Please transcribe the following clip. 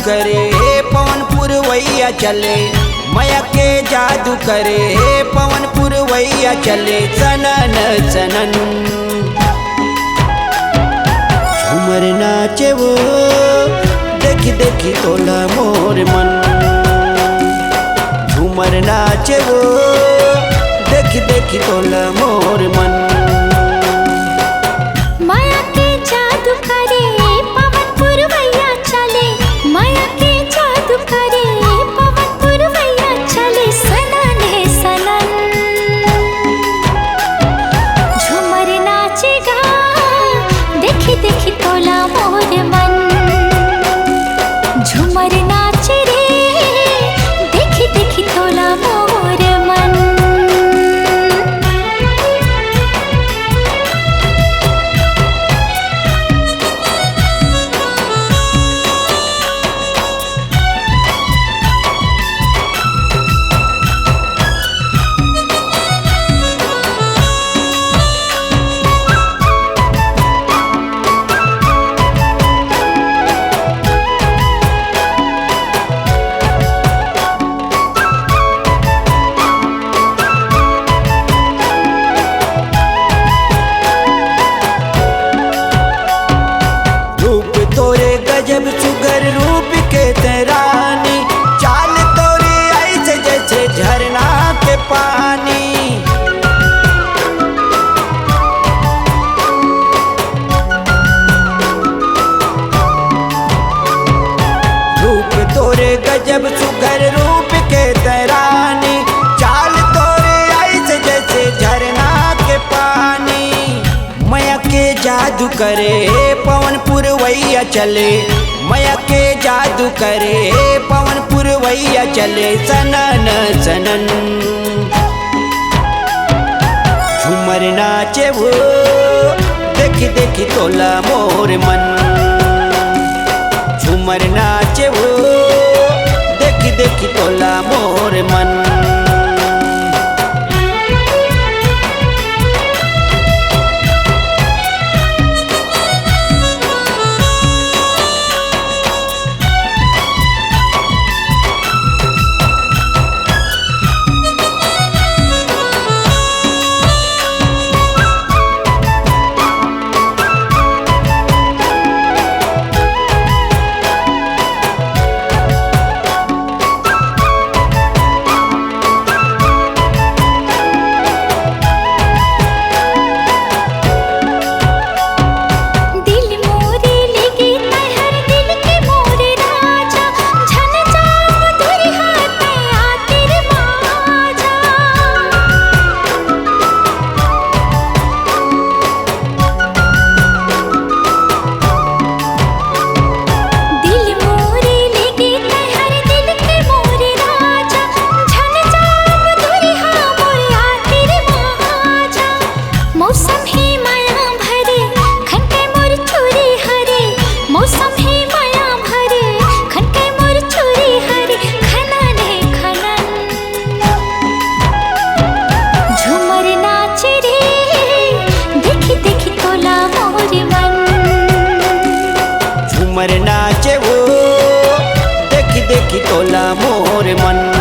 करे पवन पुरवैया चले, माया के जादू करे पवन पुरवैया चले। सनन सनन झूमर नाचे वो, देखी देखी तोला मोर मन। झूमर नाचे वो, देखी देखी तोला मोर मन। माया के जादू करे पवन पुरवैया चले, माया के जादू करे पवन पुरवैया चले। सनन है सनन झूमर नाचेगा, देखी देखी तोला मोर मन। झूमर नाचे रे, देखी देखी तोला मोर मन। गजब सुगर रूप के तेरानी, चाल तोरी ऐसे जैसे झरना के पानी। रूप तोरे गजब सुगर रूप के तेरानी, चाल तोरे ऐसे जैसे झरना के पानी। माया के जादू करे पवन पुरवैया चले, माया के जादू करे पवन पुरवैया चले। सनन सनन झूमर नाचे वो, देखी देखी तोला मोर मन। झूमर नाचे वो, देखी देखी तोला मोर मन। झूमर नाचे वो, देखी देखी तोला मोर मन।